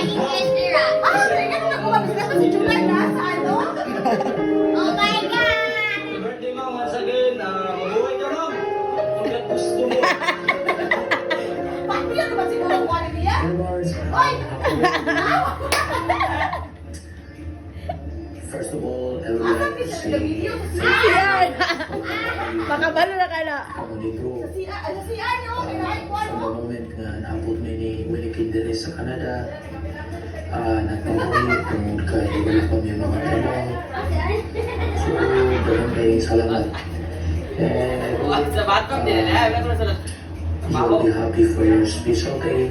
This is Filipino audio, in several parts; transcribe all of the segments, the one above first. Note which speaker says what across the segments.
Speaker 1: English tira.
Speaker 2: Kaya nakuha mo sila si July na sa ano?
Speaker 1: Oh my God!
Speaker 3: Happy birthday, ma'am. Once again, mabuhay ka, ma'am. Hanggat gusto mo.
Speaker 2: Paano yan naman siguro ang quality niya? Oy!
Speaker 4: First of all, I would
Speaker 2: Asan
Speaker 4: like to
Speaker 2: din sa
Speaker 4: say
Speaker 2: video?
Speaker 5: Yan! Makabalo na ka na.
Speaker 4: ako ni Bro.
Speaker 2: Sa CR nyo, kinahin ko
Speaker 4: From
Speaker 2: ano?
Speaker 4: the moment nga naabot mo ni Willie Kindere sa Canada, nagpapahuli tungod kay wala pa may mga trabaho. So, ganun kayo salamat. And
Speaker 3: Sa batong din,
Speaker 4: you'll be happy for your special day.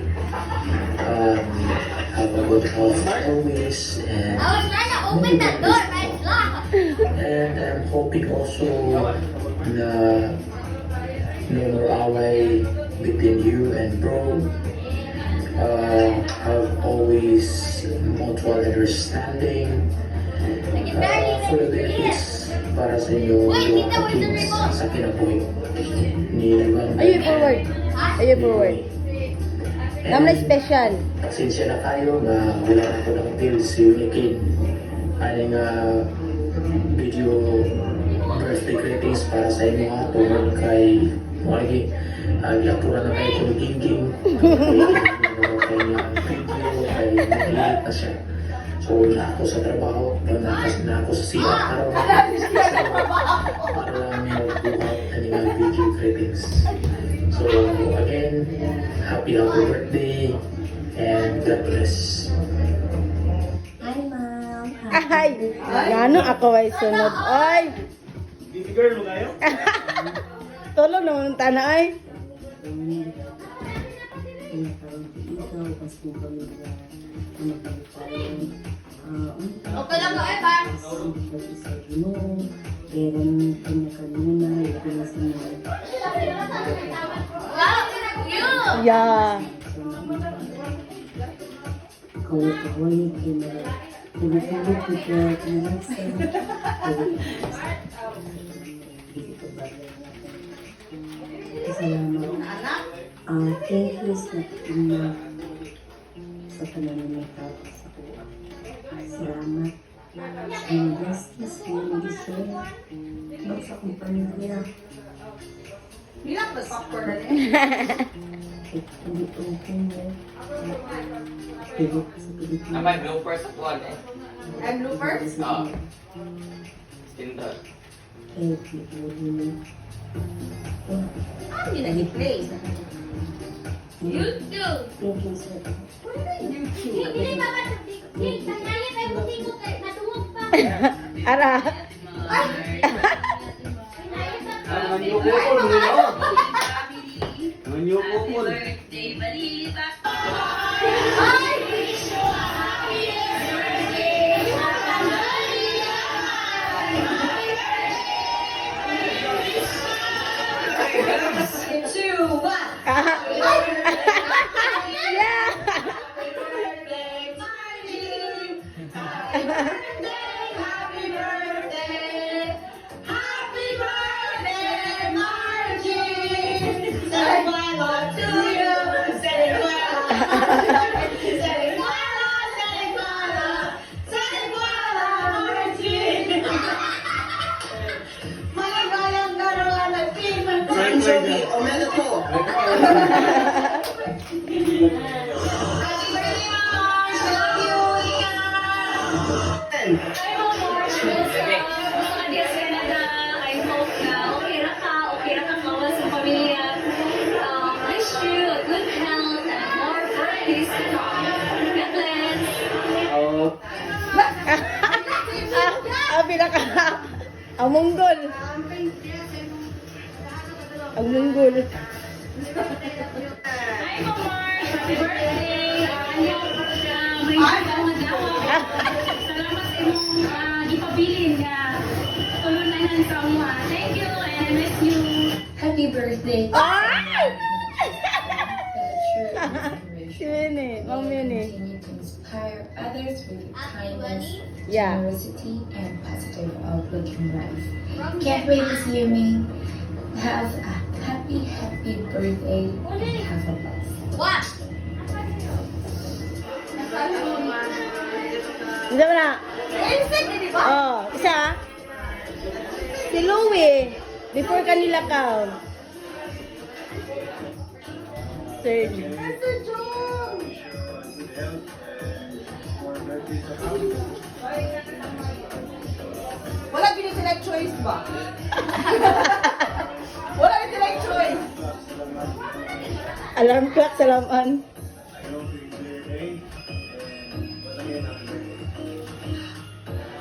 Speaker 4: Have a good health always. And
Speaker 1: I was trying to open the door, but it's locked.
Speaker 4: And I'm hoping also na no more away between you and Bro. Have always mutual understanding for the benefits para sa inyong
Speaker 1: Wait,
Speaker 4: mga
Speaker 1: kita, where's the
Speaker 4: kids
Speaker 1: remote?
Speaker 4: sa kinabuhi ni Wanda
Speaker 5: Ayun, forward. Ayun, forward. Namay special.
Speaker 4: Pasensya na kayo na wala ako ng pills si Unikin. Ano nga video birthday greetings para sa inyo nga tungkol kay Margie. Yapura na kayo kung gingging. Kay niya ang video, kay nailit na siya. So wala ako sa trabaho, nakas na ako sa siya para lang magbuhat ng mga video greetings. So again, happy birthday and God bless.
Speaker 6: Hi, Mom.
Speaker 5: Ay! Gano ako ay sunod. Ay!
Speaker 3: Baby girl mo kayo?
Speaker 5: Tolo naman tana ay.
Speaker 1: Okay lang ba, Eva? Wow, cute!
Speaker 5: Yeah.
Speaker 6: Salamat. Thank you sa ina sa pananamit sa kuha. Salamat. Ang justice mo deserve. Sa kong pamilya.
Speaker 2: Bilang ba popcorn na
Speaker 6: Hindi ko mo. Pero sa Pilipinas.
Speaker 3: May bloopers at one eh.
Speaker 2: And bloopers?
Speaker 3: Oo. Tinder.
Speaker 6: Eh, hindi mo.
Speaker 2: Hindi na i-play.
Speaker 1: YouTube!
Speaker 6: Thank you, sir.
Speaker 1: Hindi na ba hindi sanaya kay buti ko kay natungog pa.
Speaker 5: Ara.
Speaker 3: Manyukupol mo yun. Manyukupol.
Speaker 5: Pinaka. Ang munggol. Ang munggol.
Speaker 7: Hi, Mamar! Happy birthday! May salamat sa imong ipabilin nga tulunan sa mga. Thank you and I miss you.
Speaker 6: Happy birthday.
Speaker 5: Yun eh. Ma'am yun eh.
Speaker 6: Continue to inspire others with your kindness,
Speaker 5: Yeah.
Speaker 6: generosity, and positive outlook in life. Can't wait to see you, May. Have a happy birthday and have a blessed.
Speaker 1: What?
Speaker 5: Isa mo na.
Speaker 2: Insect, di ba?
Speaker 5: Oh, isa. Si Louie. Before kanila count. Third.
Speaker 2: Sir John. Wala gini sila choice ba? Wala gini sila choice.
Speaker 5: Alarm clock, salaman.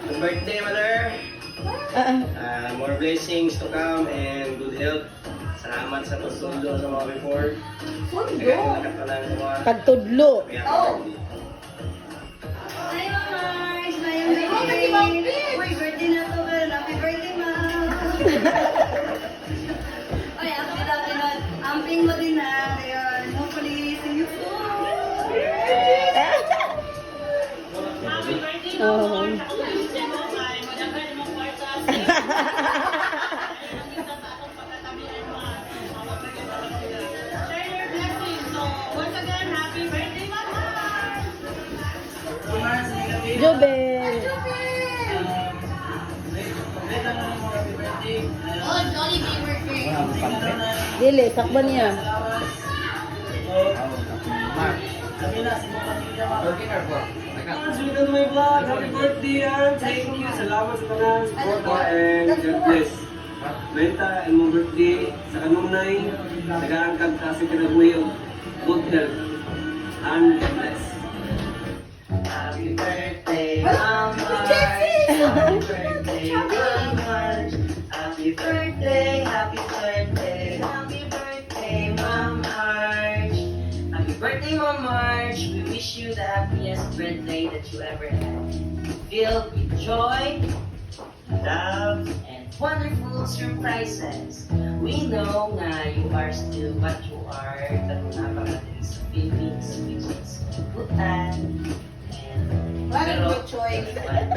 Speaker 3: Happy birthday, mother. More blessings to come and good health. Salamat sa pagsundo sa mga before.
Speaker 2: Sundo.
Speaker 3: Nagkakalakat pa lang sa mga
Speaker 5: Pagtudlo.
Speaker 2: Oh.
Speaker 7: Hi, Mars!
Speaker 2: Oh, kasi Ma'am Pete.
Speaker 7: Uy, birthday na to, girl. Happy birthday, Ma'am! Uy, happy na. Amping mo din na. Ayun, hopefully, see you soon! Happy birthday,
Speaker 5: Oh.
Speaker 7: Mars! Ako gusto mo, ay magandang mong kwarta. Share your blessings. So, once again, happy birthday, Mama!
Speaker 5: Jobel.
Speaker 1: Oh, Jollibee birthday.
Speaker 5: Dili, sakban niya.
Speaker 3: Sweet on my vlog. Happy birthday, and thank you. Salamat sa tanan. Support ko and God bless. Benta, imong birthday sa kanunay. Nag-aangkag kasi kinagway og good health. And God bless. Happy birthday, Mama. Happy birthday, Mama. Happy birthday, happy birthday, happy birthday, Mama. Happy birthday, Mom March. We wish you the happiest birthday that you ever had. Filled with joy, love, and wonderful surprises. We know na you are still what you are. Katulad natin sa Philippines, which is Bhutan.
Speaker 2: Wala gini choice.
Speaker 3: And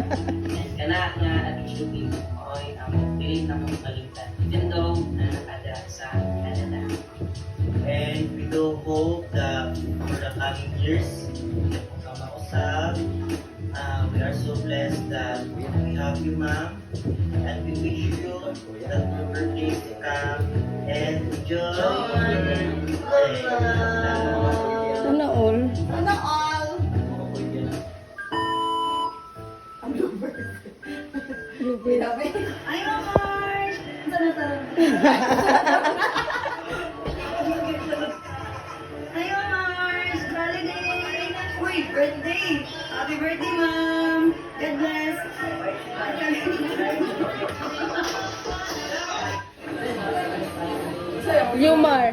Speaker 3: kana nga nag-shooting mo ang pilit na mong balikan. Even though na nakada sa Canada. And we do hope that for the coming years, we are so blessed that we have you, Ma'am, and we wish you that more birthdays to come and enjoy.
Speaker 5: Sana all.
Speaker 2: Sana all. Ang blooper.
Speaker 5: Jobel.
Speaker 2: Sabi.
Speaker 7: Ay, Mars! Sana. Hi, Mars! Holiday! Uy, birthday! Happy birthday, Mom! God bless!
Speaker 5: Yumar.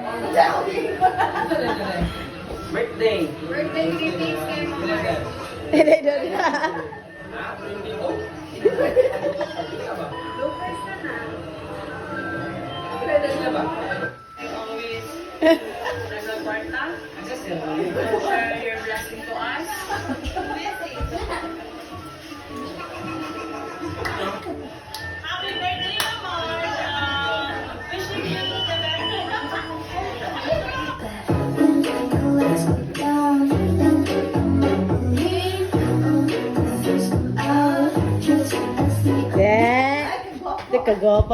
Speaker 3: Birthday!
Speaker 2: Birthday greetings kay Mama.
Speaker 7: Always, nasa kwarta. Share your blessing to us. Happy birthday, Mars! Wishing you the best.
Speaker 5: Yeah. Teka, go